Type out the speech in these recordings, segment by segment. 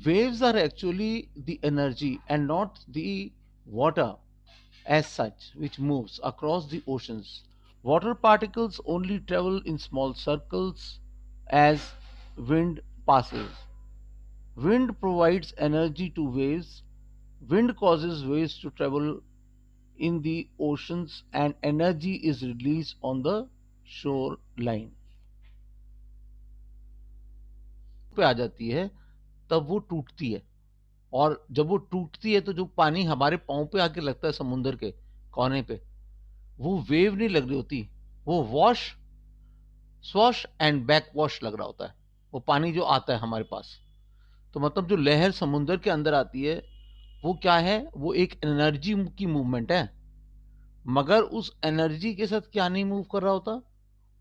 Waves are actually the energy and not the water as such which moves across the oceans. Water particles only travel in small circles as wind passes. Wind provides energy to waves. Wind causes waves to travel in the oceans and energy is released on the shoreline. पे आ जाती है तब वो टूटती है, और जब वो टूटती है तो जो पानी हमारे पाँव पे आके लगता है समुंदर के कोने पे, वो वेव नहीं लग रही होती, वो wash swash and back wash लग रहा होता है, वो पानी जो आता है हमारे पास। तो मतलब जो लहर समुंदर के अंदर आती है वो क्या है, वो एक एनर्जी की मूवमेंट है, मगर उस एनर्जी के साथ क्या नहीं मूव कर रहा होता,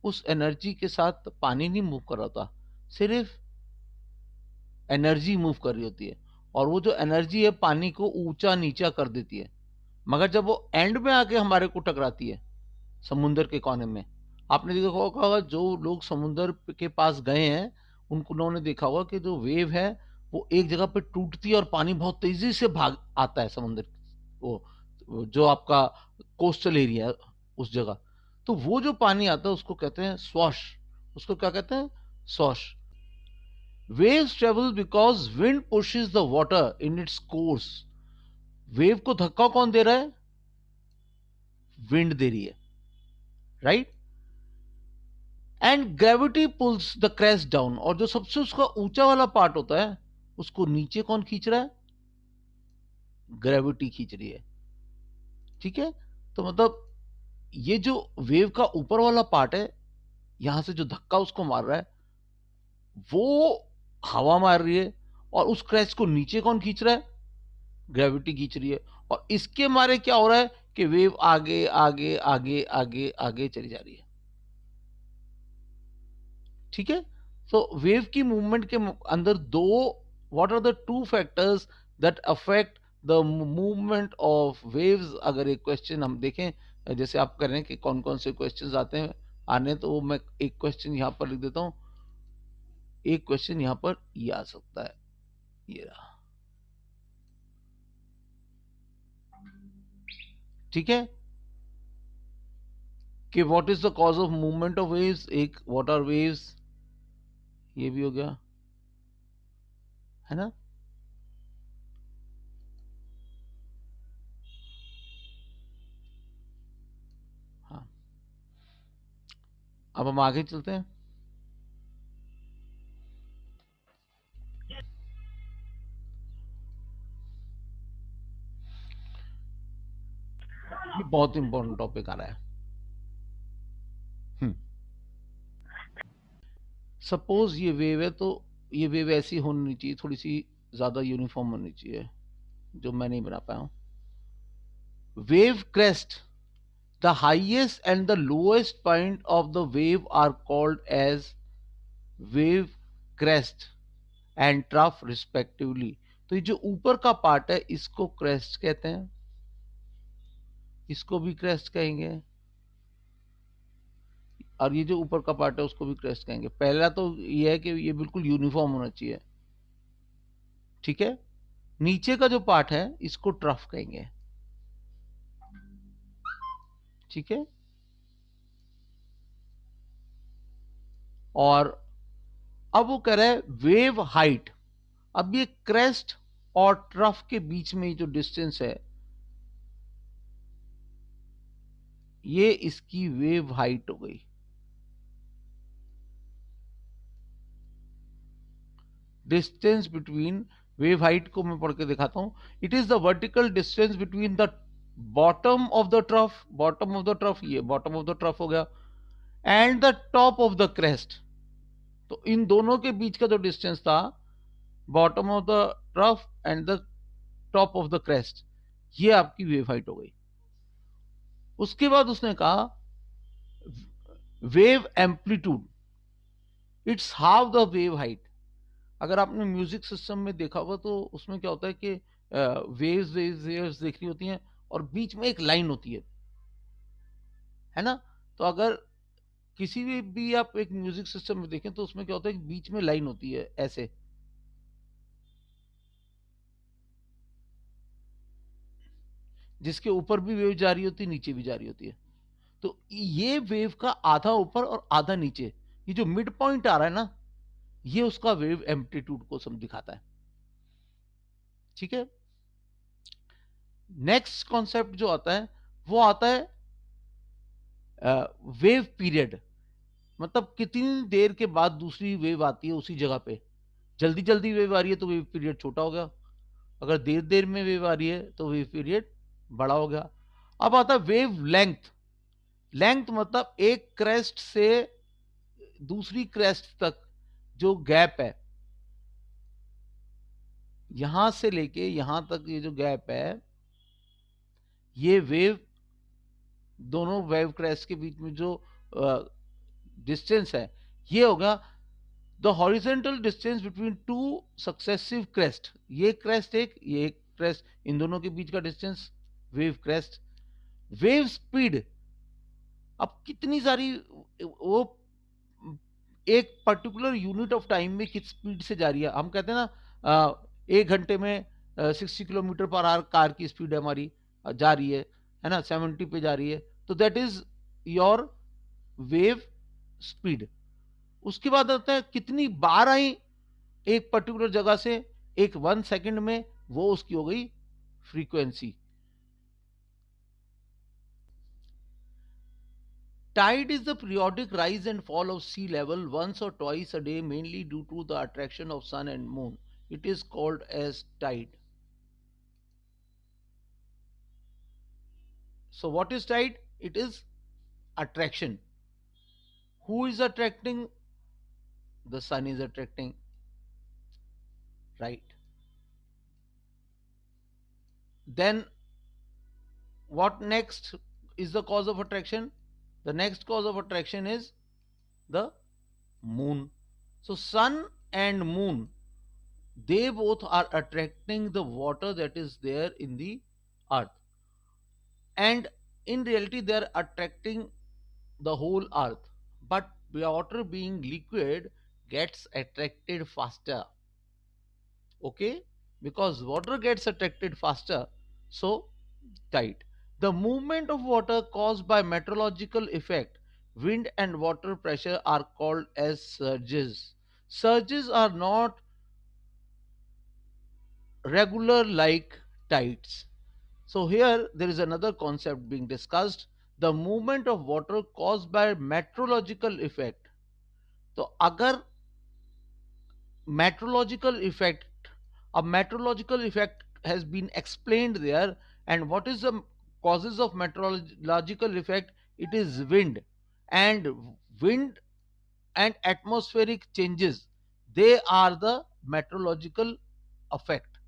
उस एनर्जी के साथ पानी नहीं मूव कर रहा होता, सिर्फ एनर्जी मूव कर रही होती है, और वो जो एनर्जी है पानी को ऊंचा नीचा कर देती है। मगर जब वो एंड में आके हमारे को टकराती है समुंदर के कोने में, आपने देखा होगा जो लोग समुंदर के पास गए हैं उनको उन्होंने देखा होगा कि जो वेव है वो एक जगह पे टूटती है और पानी बहुत तेजी से भाग आता है समुंदर, वो जो आपका कोस्टल एरिया है उस जगह, तो वो जो पानी आता है उसको कहते हैं स्वॉश, उसको क्या कहते हैं, swash. Waves travel because wind pushes the water in its course. Wave को धक्का कौन दे रहा है, विंड दे रही है, right. And gravity pulls the crest down, और जो सबसे उसका ऊंचा वाला पार्ट होता है उसको नीचे कौन खींच रहा है, ग्रेविटी खींच रही है, ठीक है। तो मतलब ये जो वेव का ऊपर वाला पार्ट है, यहां से जो धक्का उसको मार रहा है वो हवा मार रही है, और उस क्रेस्ट को नीचे कौन खींच रहा है, ग्रेविटी खींच रही है, और इसके मारे क्या हो रहा है कि वेव आगे आगे आगे आगे आगे चली जा रही है, ठीक है। तो वेव की मूवमेंट के अंदर दो, what are the two factors that affect the movement of waves, अगर एक क्वेश्चन हम देखें जैसे आप कर रहे हैं कि कौन कौन से क्वेश्चंस आते हैं आने, तो मैं एक क्वेश्चन यहां पर लिख देता हूं, एक क्वेश्चन यहां पर ये आ सकता है, ये रहा, ठीक है, कि what is the cause of movement of waves, एक व्हाट आर वेव्स, ये भी हो गया, है ना। हाँ, अब हम आगे चलते हैं। ये बहुत इंपॉर्टेंट टॉपिक आ रहा है। सपोज ये वेव है, तो ये वेव ऐसी होनी चाहिए, थोड़ी सी ज्यादा यूनिफॉर्म होनी चाहिए, जो मैं नहीं बना पाया हूं। Wave crest, the highest and the lowest point of the wave are called as wave crest and trough respectively. तो ये जो ऊपर का पार्ट है इसको क्रेस्ट कहते हैं, इसको भी क्रेस्ट कहेंगे, और ये जो ऊपर का पार्ट है उसको भी क्रेस्ट कहेंगे। पहला तो ये है कि ये बिल्कुल यूनिफॉर्म होना चाहिए, ठीक है। नीचे का जो पार्ट है इसको ट्रफ कहेंगे, ठीक है। और अब वो कह रहा है वेव हाइट, अब ये क्रेस्ट और ट्रफ के बीच में जो डिस्टेंस है ये इसकी वेव हाइट हो गई। डिस्टेंस बिटवीन, वेव हाइट को मैं पढ़ के दिखाता हूं, it is the vertical distance between the bottom of the trough, bottom of the trough, ये बॉटम ऑफ द ट्रफ हो गया, and the top of the crest. तो इन दोनों के बीच का जो डिस्टेंस था, bottom of the trough and the top of the crest, ये आपकी वेव हाइट हो गई। उसके बाद उसने कहा wave amplitude, it's half the wave height. अगर आपने म्यूजिक सिस्टम में देखा होगा तो उसमें क्या होता है कि वेव्स वेव्स वेव्स देख रही होती हैं और बीच में एक लाइन होती है ना। तो अगर किसी भी आप एक म्यूजिक सिस्टम में देखें तो उसमें क्या होता है कि बीच में लाइन होती है ऐसे, जिसके ऊपर भी वेव जा रही होती है, नीचे भी जा रही होती है। तो ये वेव का आधा ऊपर और आधा नीचे, ये जो मिड पॉइंट आ रहा है ना, ये उसका वेव एम्पलीट्यूड को सम दिखाता है। ठीक है। नेक्स्ट कॉन्सेप्ट जो आता है वो आता है वेव पीरियड, मतलब कितनी देर के बाद दूसरी वेव आती है उसी जगह पे। जल्दी जल्दी वेव आ रही है तो वेव पीरियड छोटा हो गया, अगर देर देर में वेव आ रही है तो वेव पीरियड बड़ा हो गया। अब आता है वेव लेंथ। लेंथ मतलब एक क्रेस्ट से दूसरी क्रेस्ट तक जो गैप है, यहां से लेके यहां तक ये जो गैप है, ये वेव, दोनों वेव क्रेस्ट के बीच में जो डिस्टेंस है, ये होगा the horizontal distance between two successive crest. ये क्रेस्ट एक, ये एक क्रेस्ट, इन दोनों के बीच का distance wave crest. Wave speed, अब कितनी सारी वो एक पर्टिकुलर यूनिट ऑफ टाइम में किस स्पीड से जा रही है। हम कहते हैं ना 1 घंटे में 60 किलोमीटर पर आवर कार की स्पीड हमारी जा रही है ना, 70 पे जा रही है, तो that is your wave speed. उसके बाद आता है कितनी बार आई एक पर्टिकुलर जगह से, एक 1 सेकंड में, वो उसकी हो गई frequency. Tide is the periodic rise and fall of sea level once or twice a day, mainly due to the attraction of sun and moon. It is called as tide. So what is tide? It is attraction. Who is attracting? The sun is attracting, right? Then what next is the cause of attraction? The next cause of attraction is the moon. So sun and moon, they both are attracting the water that is there in the earth, and in reality they are attracting the whole earth, but water being liquid gets attracted faster. Okay, because water gets attracted faster, so tide. The movement of water caused by meteorological effect, wind and water pressure, are called as surges. Surges are not regular like tides. So here there is another concept being discussed, the movement of water caused by meteorological effect. तो अगर meteorological effect, a meteorological effect has been explained there, and what is the causes of meteorological effect? It is wind, and wind and atmospheric changes, they are the meteorological effect.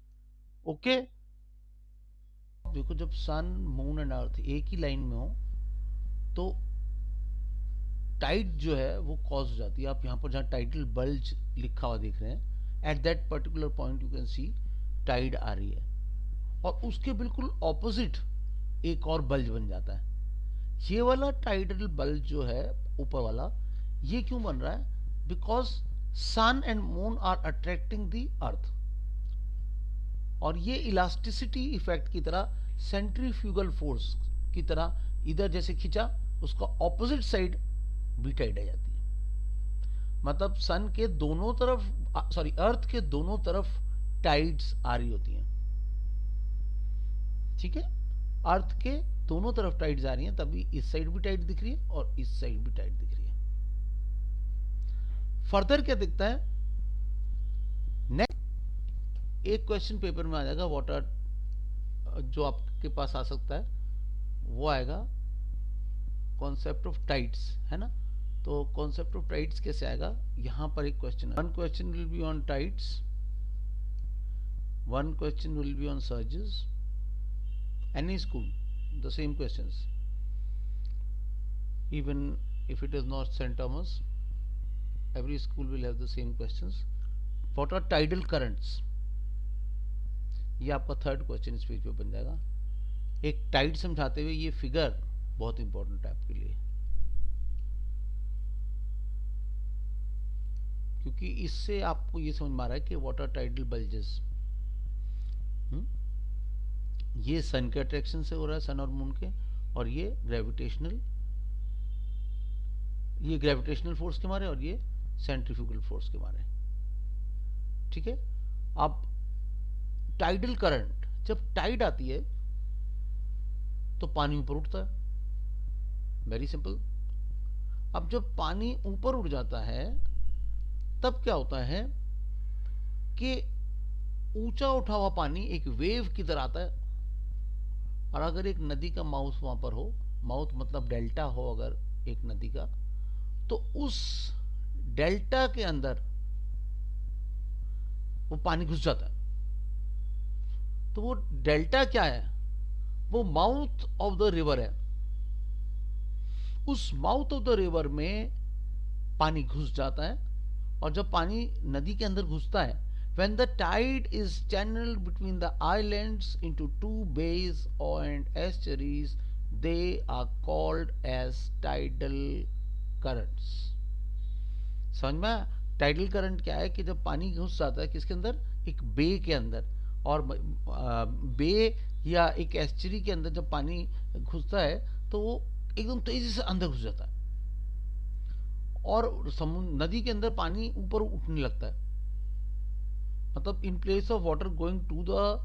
Okay, देखो जब सन moon and अर्थ एक ही line में हो तो Tide जो है वो cause हो जाती है। आप यहाँ पर जहाँ टाइटल बल्ज लिखा हुआ देख रहे हैं, at that particular point you can see tide आ रही है, और उसके बिल्कुल ऑपोजिट एक और बल्ज बन जाता है। ये वाला टाइडल बल्ज जो है ऊपर वाला, ये क्यों बन रहा है? Because sun and moon are attracting the earth, और ये इलास्टिसिटी इफेक्ट की तरह, सेंट्रीफ्यूगल फोर्स की तरह, इधर जैसे खींचा उसका ऑपोजिट साइड भी टाइड आ जाती है। मतलब सन के दोनों तरफ, सॉरी अर्थ के दोनों तरफ टाइड्स आ रही होती हैं। ठीक है, अर्थ के दोनों तरफ टाइड्स आ रही हैं, तभी इस साइड भी टाइड दिख रही है और इस साइड भी टाइड दिख रही है। फर्दर क्या दिखता है? नेक्स्ट एक क्वेश्चन पेपर में आ जाएगा, वाटर जो आपके पास आ सकता है वो आएगा कॉन्सेप्ट ऑफ टाइड्स, है ना। तो कॉन्सेप्ट ऑफ टाइड्स कैसे आएगा? यहां पर एक question, one question will be on tides, one question will be on surges, any school the same questions, even if it is not St. Thomas, every school will have the same questions. What are tidal currents? ये आपका third question इस page पे बन जाएगा। एक Tide समझाते हुए ये फिगर बहुत इंपॉर्टेंट है आपके लिए, क्योंकि इससे आपको ये समझ में आ रहा है कि व्हाट आर टाइडल बल्जेस। ये सन के अट्रैक्शन से हो रहा है, सन और मून के, और ये ग्रेविटेशनल फोर्स के मारे, और ये सेंट्रीफ्यूगल फोर्स के मारे। ठीक है। अब टाइडल करंट, जब टाइड आती है तो पानी ऊपर उठता है, वेरी सिंपल। अब जब पानी ऊपर उठ जाता है तब क्या होता है कि ऊंचा उठा हुआ पानी एक वेव की तरह आता है, और अगर एक नदी का माउथ वहां पर हो, माउथ मतलब डेल्टा हो अगर एक नदी का, तो उस डेल्टा के अंदर वो पानी घुस जाता है। तो वो डेल्टा क्या है? वो माउथ ऑफ द रिवर है। उस माउथ ऑफ द रिवर में पानी घुस जाता है, और जब पानी नदी के अंदर घुसता है, when the tide is channeled between the islands into two bays and estuaries, they are called as tidal currents। समझ में? टाइडल करंट क्या है कि जब पानी घुस जाता है किसके अंदर? एक बे के अंदर, और बे या एक एस्चुरी के अंदर जब पानी घुसता है तो वो एकदम तेजी से अंदर घुस जाता है, और नदी के अंदर पानी ऊपर उठने लगता है। मतलब in place of water going to the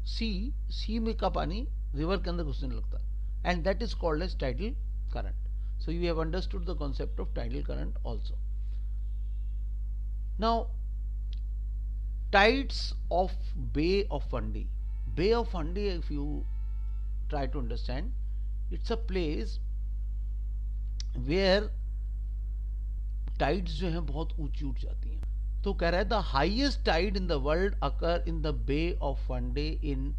sea में का पानी रिवर के अंदर घुसने लगता है, and that is called as tidal current. So you have understood the concept of tidal current also. Now tides of Bay of Fundy. Bay of Fundy, if you try to understand, it's a place where tides जो हैं बहुत ऊंची उठ जाती हैं। तो कह रहा है the highest tide in the world occur in the Bay of Fundy in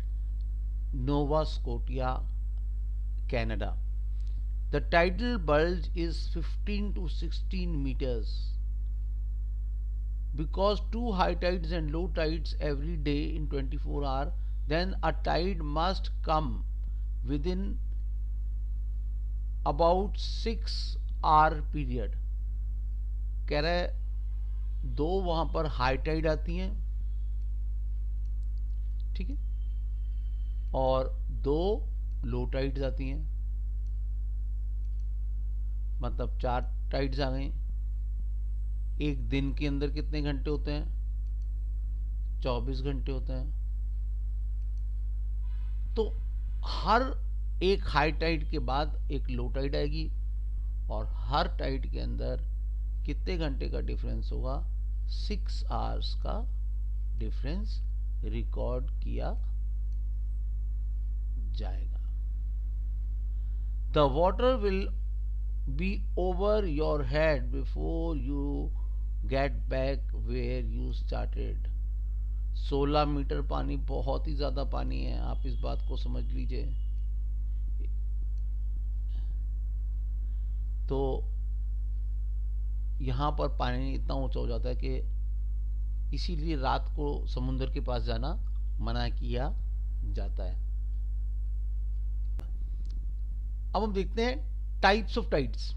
Nova Scotia, Canada. The tidal bulge is 15 to 16 meters. Because two high tides and low tides every day in 24 hours, then a tide must come within about 6 hour period। कह रहा है दो वहां पर high Tide आती हैं, ठीक है, और दो लो टाइड्स आती हैं, मतलब 4 टाइड्स आ गई। एक दिन के अंदर कितने घंटे होते हैं? 24 घंटे होते हैं। तो हर एक हाई टाइड के बाद एक लो टाइड आएगी, और हर टाइड के अंदर कितने घंटे का डिफरेंस होगा? 6 आवर्स का डिफरेंस रिकॉर्ड किया जाएगा। The water will be over your head before you get back where you started. 16 meter पानी बहुत ही ज्यादा पानी है, आप इस बात को समझ लीजिए। तो यहां पर पानी इतना ऊंचा हो जाता है कि इसीलिए रात को समुद्र के पास जाना मना किया जाता है। अब हम देखते हैं types of tides.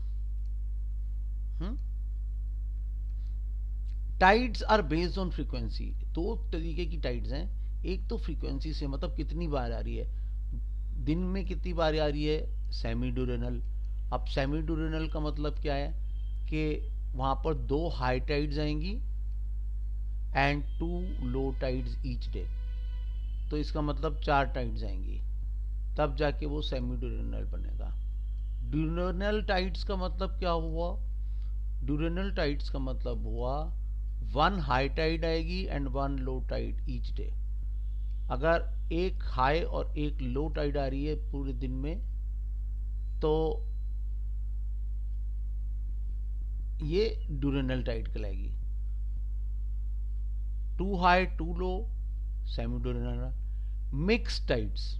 Tides are based on frequency. दो तरीके की टाइड्स हैं। एक तो फ्रीक्वेंसी से, मतलब कितनी बार आ रही है, दिन में कितनी बार आ रही है, सेमी ड्यूरेनल। अब सेमी ड्यूरेनल का मतलब क्या है कि वहां पर 2 हाई टाइड्स आएंगी and 2 low tides each day, तो इसका मतलब 4 टाइड्स आएंगी, तब जाके वो सेमी ड्यूरेनल बनेगा। ड्यूरेनल टाइड्स का मतलब क्या हुआ? ड्यूरेनल टाइड्स का मतलब हुआ 1 हाई टाइड आएगी and 1 low tide each day. अगर एक हाई और एक लो टाइड आ रही है पूरे दिन में, तो ये ड्यूरेनल टाइड कहलाएगी। 2 हाई 2 लो, सेमी ड्यूरेनल। मिक्स टाइड्स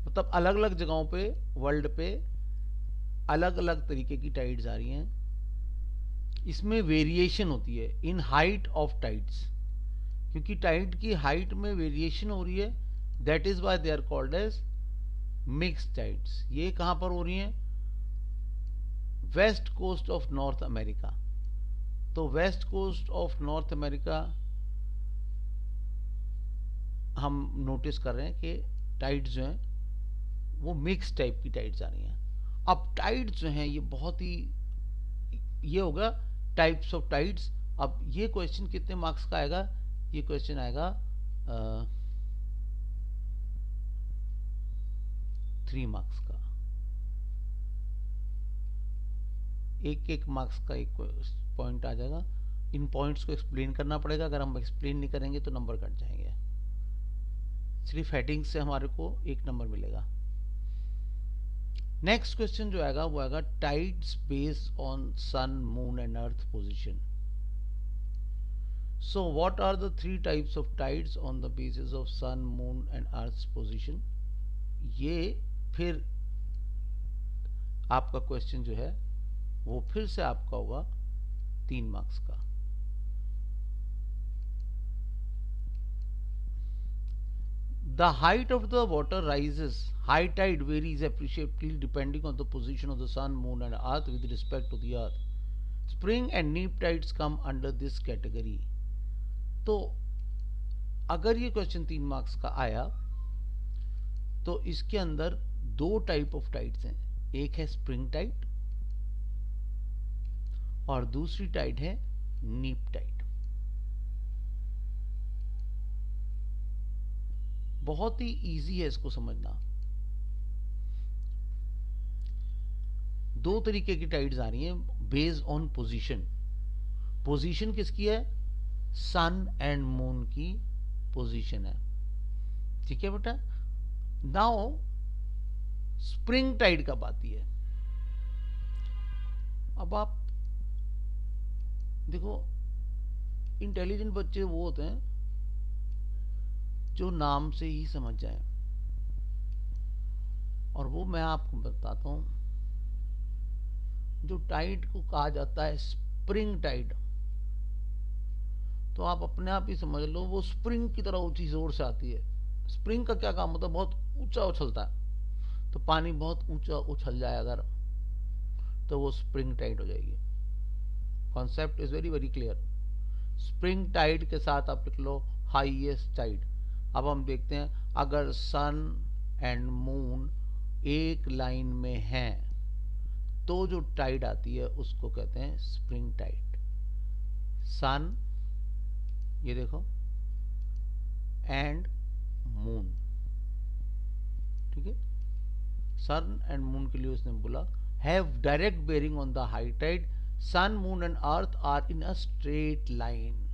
मतलब अलग अलग जगहों पे वर्ल्ड पे अलग अलग तरीके की टाइड्स आ रही हैं। इसमें वेरिएशन होती है इन हाइट ऑफ टाइड्स, क्योंकि टाइड की हाइट में वेरिएशन हो रही है, that is why they are called as mix tides. ये कहां पर हो रही हैं? West coast of North America. तो west coast of North America हम नोटिस कर रहे हैं कि टाइड्स जो हैं वो मिक्स टाइप की टाइड्स आ रही हैं। अब टाइड्स जो हैं ये बहुत ही, ये होगा टाइप्स ऑफ टाइड्स। अब ये क्वेश्चन कितने मार्क्स का आएगा? ये क्वेश्चन आएगा 3 मार्क्स का। एक मार्क्स का एक पॉइंट आ जाएगा। इन पॉइंट्स को एक्सप्लेन करना पड़ेगा, अगर हम एक्सप्लेन नहीं करेंगे तो नंबर कट जाएंगे। सिर्फ हेडिंग से हमारे को 1 नंबर मिलेगा। नेक्स्ट क्वेश्चन जो आएगा वो आएगा tides based on sun, moon and earth position. So what are the 3 types of tides on the basis of sun, moon and earth position? ये फिर आपका क्वेश्चन जो है वो फिर से आपका होगा 3 मार्क्स का। The height of the water rises. High tide varies appreciably depending on the position of the sun, moon and earth with respect to the earth. Spring and neap tides come under this category. तो अगर ये question 3 marks का आया तो इसके अंदर 2 type of tides हैं। एक है स्प्रिंग टाइड और दूसरी टाइड है नीप टाइड। बहुत ही इजी है इसको समझना। 2 तरीके की टाइड्स आ रही हैं बेस्ड ऑन पोजीशन। पोजीशन किसकी है? सन एंड मून की पोजीशन है। ठीक है बेटा। नाउ स्प्रिंग टाइड कब आती है? अब आप देखो, इंटेलिजेंट बच्चे वो होते हैं जो नाम से ही समझ जाए, और वो मैं आपको बताता हूं। जो टाइड को कहा जाता है स्प्रिंग टाइड, तो आप अपने आप ही समझ लो वो स्प्रिंग की तरह ऊंची जोर से आती है। स्प्रिंग का क्या काम होता है? बहुत ऊंचा उछलता है, तो पानी बहुत ऊंचा उछल जाए अगर, तो वो स्प्रिंग टाइड हो जाएगी। Concept is very very clear. Spring tide के साथ आप लिख लो हाईएस्ट टाइड। अब हम देखते हैं, अगर सन एंड मून एक लाइन में हैं तो जो टाइड आती है उसको कहते हैं स्प्रिंग टाइड। सन, ये देखो, एंड मून, ठीक है। सन एंड मून के लिए उसने बोला have direct bearing on the high tide. Sun, moon and earth are in a straight line.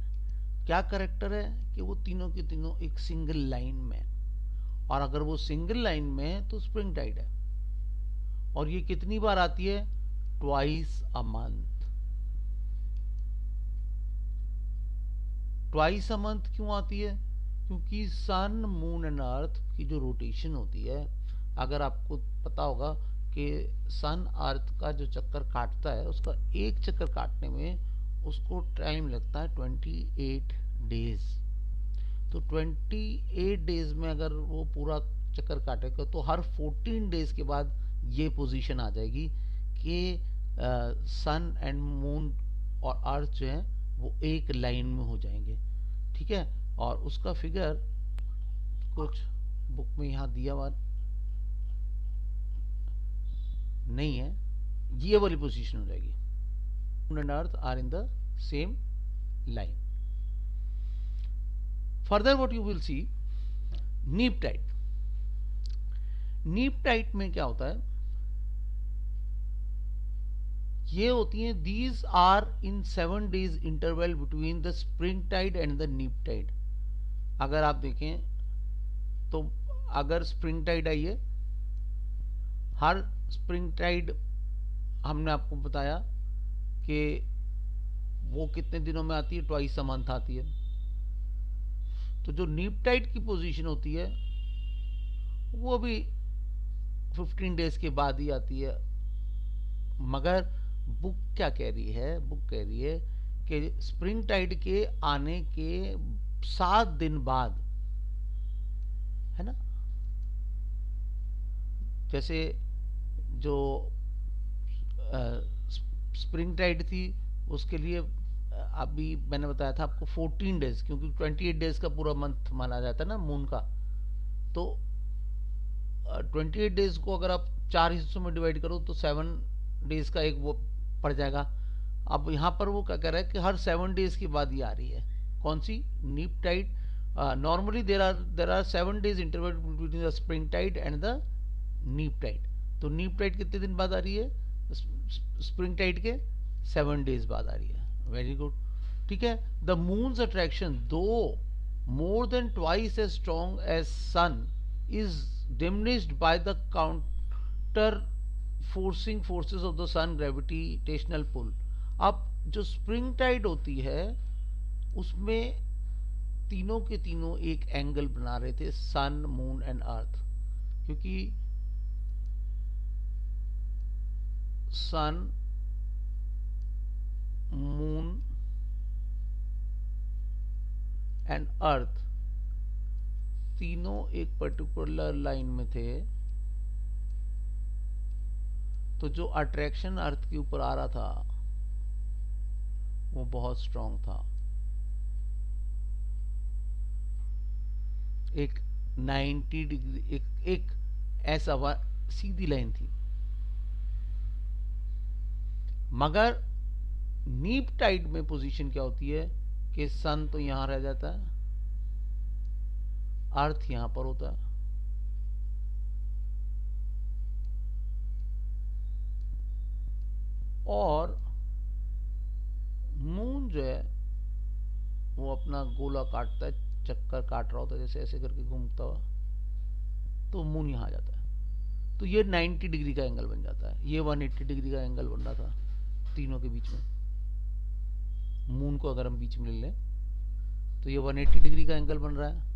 क्या करेक्टर है कि वो तीनों के तीनों एक सिंगल लाइन में, और अगर वो सिंगल लाइन में है तो स्प्रिंग टाइड है। और ये कितनी बार आती है? Twice a month. Twice a month क्यों आती है? क्योंकि सन, मून एंड अर्थ की जो रोटेशन होती है, अगर आपको पता होगा कि सन अर्थ का जो चक्कर काटता है, उसका एक चक्कर काटने में उसको टाइम लगता है 28 डेज। तो 28 डेज में अगर वो पूरा चक्कर काटेगा तो हर 14 डेज के बाद ये पोजीशन आ जाएगी कि सन एंड मून और अर्थ जो है वो एक लाइन में हो जाएंगे। ठीक है। और उसका फिगर कुछ बुक में यहाँ दिया हुआ नहीं है, ये वाली पोजीशन हो जाएगी। Moon and earth are in the same line. Further what you will see, neap tide. neap tide में क्या होता है? ये होती हैं, these are in 7 days interval between the spring tide and the neap tide. अगर आप देखें तो अगर स्प्रिंग टाइड आई है, हर स्प्रिंग टाइड हमने आपको बताया कि वो कितने दिनों में आती है? ट्वाइस अ मंथ आती है। तो जो नीप टाइड की पोजीशन होती है वो भी 15 डेज के बाद ही आती है। मगर बुक क्या कह रही है? बुक कह रही है कि स्प्रिंग टाइड के आने के 7 दिन बाद, है ना। जैसे जो स्प्रिंग टाइड थी उसके लिए अभी मैंने बताया था आपको 14 डेज, क्योंकि 28 डेज का पूरा मंथ माना जाता है ना मून का। तो 28 डेज को अगर आप 4 हिस्सों में डिवाइड करो तो 7 डेज का एक वो पड़ जाएगा। अब यहाँ पर वो क्या कह रहा है कि हर 7 डेज के बाद ये आ रही है, कौन सी, neap tide. Normally there are 7 days interval between the spring tide and the neap tide. तो नीप टाइड कितने दिन बाद आ रही है, स्प्रिंग टाइड के 7 डेज बाद आ रही है। वेरी गुड, ठीक है। द मून्स अट्रैक्शन दो more than twice as strong as sun is diminished by the counter forcing forces of the sun gravitational pull। अब जो स्प्रिंग टाइड होती है उसमें तीनों के तीनों एक एंगल बना रहे थे, सन मून एंड अर्थ, क्योंकि सन मून एंड अर्थ तीनों एक पर्टिकुलर लाइन में थे। तो जो अट्रैक्शन अर्थ के ऊपर आ रहा था वो बहुत स्ट्रांग था। एक 90 डिग्री एक ऐसा सीधी लाइन थी। मगर नीप टाइड में पोजीशन क्या होती है कि सन तो यहां रह जाता है, अर्थ यहां पर होता है, और मून जो है वो अपना गोला काटता है, चक्कर काट रहा होता है जैसे ऐसे करके घूमता हुआ, तो मून यहां आ जाता है। तो ये 90 डिग्री का एंगल बन जाता है, ये 180 डिग्री का एंगल बन रहा था तीनों के बीच में। मून को अगर हम बीच में ले लें तो ये 180 डिग्री का एंगल बन रहा है,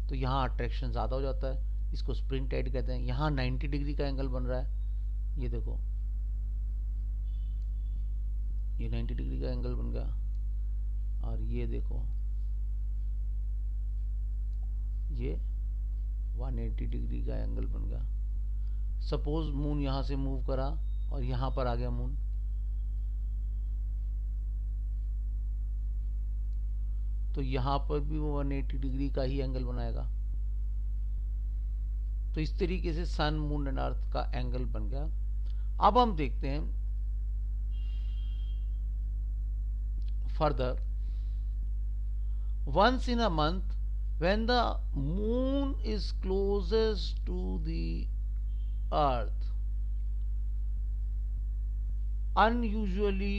तो यहाँ अट्रैक्शन ज़्यादा हो जाता है, इसको स्प्रिंग टाइड कहते हैं। यहाँ 90 डिग्री का एंगल बन रहा है, ये देखो ये 90 डिग्री का एंगल बन गया, और ये देखो ये 180 डिग्री का एंगल बन गया। सपोज मून यहाँ से मूव करा और यहाँ पर आ गया मून, तो यहां पर भी वो 180 डिग्री का ही एंगल बनाएगा। तो इस तरीके से सन मून एंड अर्थ का एंगल बन गया। अब हम देखते हैं further, once in a month when the moon is closest to the earth unusually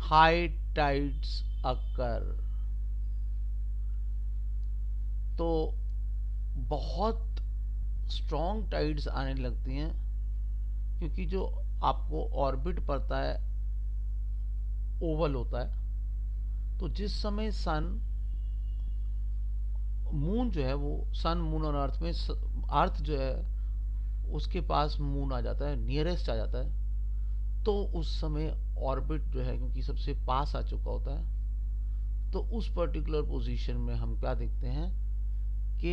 high tides occur. तो बहुत स्ट्रॉन्ग टाइड्स आने लगती हैं, क्योंकि जो आपको ऑर्बिट पड़ता है ओवल होता है। तो जिस समय सन मून जो है वो सन मून और अर्थ में, अर्थ जो है उसके पास मून आ जाता है, नियरेस्ट आ जाता है, तो उस समय ऑर्बिट जो है क्योंकि सबसे पास आ चुका होता है, तो उस पर्टिकुलर पोजीशन में हम क्या देखते हैं कि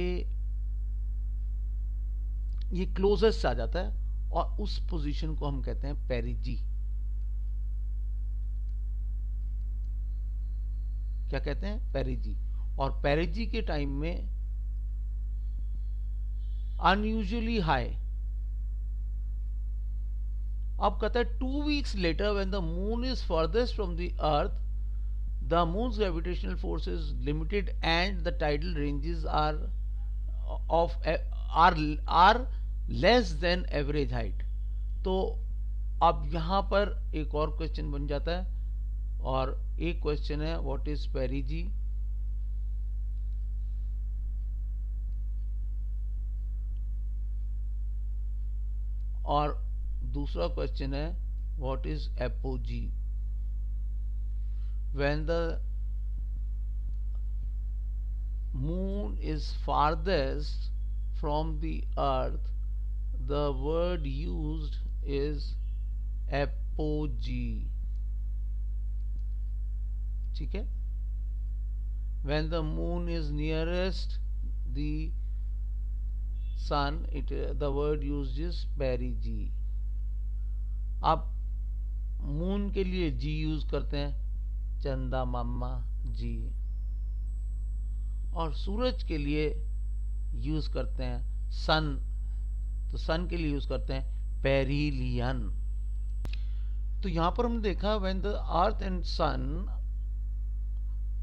ये क्लोजेस्ट आ जाता है, और उस पोजीशन को हम कहते हैं पेरिजी। क्या कहते हैं, पेरिजी। और पेरिजी के टाइम में अनयूजुअली हाई। अब कहता है 2 weeks later when the moon is furthest from the earth, the moon's gravitational force is limited and the tidal ranges are less than average height। तो अब यहां पर एक और क्वेश्चन बन जाता है, और एक क्वेश्चन है व्हाट इज पेरिजी, और दूसरा क्वेश्चन है what is apogee. When the moon is farthest from the earth the word used is apogee. ठीक है। When the moon is nearest the sun, the word used is perigee। अब moon के लिए जी use करते हैं, चंदा मामा जी, और सूरज के लिए यूज करते हैं सन तो सन के लिए यूज करते हैं पेरिलियन। तो यहां पर हमने देखा व्हेन द अर्थ एंड सन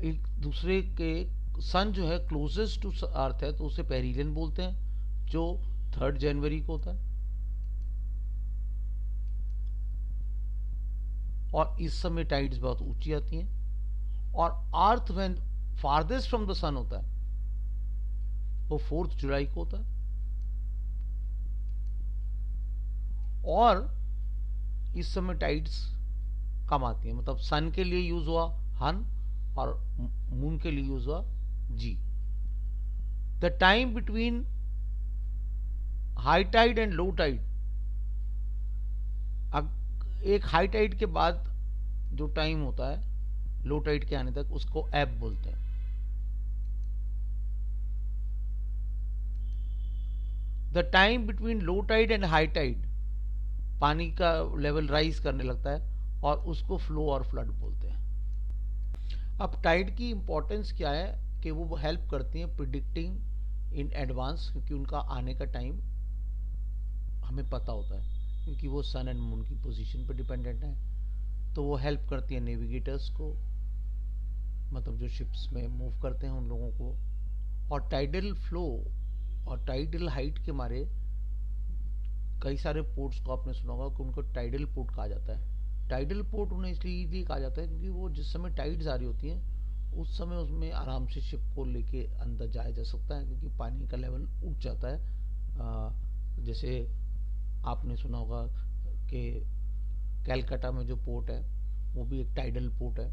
एक दूसरे के, सन जो है क्लोजेस्ट टू अर्थ है तो उसे पेरिलियन बोलते हैं, जो 3 जनवरी को होता है। और इस समय टाइड्स बहुत ऊंची आती हैं। और अर्थ व्हेन फारदेस्ट फ्रॉम द सन होता है वो 4 जुलाई को होता है। और इस समय टाइड्स कम आती है, मतलब सन के लिए यूज हुआ हन और मून के लिए यूज हुआ जी। The time between high tide and low tide, एक हाई टाइड के बाद जो टाइम होता है लो टाइड के आने तक उसको एब बोलते हैं। The time between low tide and high tide, पानी का लेवल राइज करने लगता है और उसको फ्लो और फ्लड बोलते हैं। अब टाइड की इंपॉर्टेंस क्या है कि वो हेल्प करती हैं प्रिडिक्टिंग इन एडवांस, क्योंकि उनका आने का टाइम हमें पता होता है, क्योंकि वो सन एंड मून की पोजीशन पर डिपेंडेंट है। तो वो हेल्प करती है नेविगेटर्स को, मतलब जो शिप्स में मूव करते हैं उन लोगों को। और टाइडल फ्लो और टाइडल हाइट के मारे कई सारे पोर्ट्स को आपने सुना होगा कि उनको टाइडल पोर्ट कहा जाता है। टाइडल पोर्ट उन्हें इसलिए कहा जाता है क्योंकि वो जिस समय टाइड्स आ रही होती हैं उस समय उसमें आराम से शिप को लेके अंदर जाया जा सकता है, क्योंकि पानी का लेवल उठ जाता है। जैसे आपने सुना होगा कि कैलकाटा में जो पोर्ट है वो भी एक टाइडल पोर्ट है,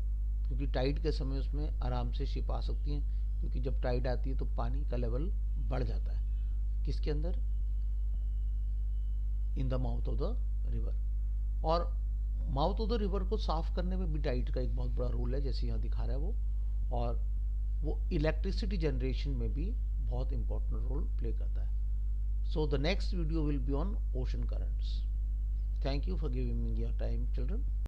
क्योंकि टाइड के समय उसमें आराम से शिप आ सकती हैं, क्योंकि जब टाइड आती है तो पानी का लेवल बढ़ जाता है। किसके अंदर? In the mouth of the river. और माउथ ऑफ द रिवर को साफ करने में भी टाइड का एक बहुत बड़ा रोल है, जैसे यहाँ दिखा रहा है वो। और वो इलेक्ट्रिसिटी जनरेशन में भी बहुत इंपॉर्टेंट रोल प्ले करता है। So the next video will be on ocean currents. Thank you for giving me your time children.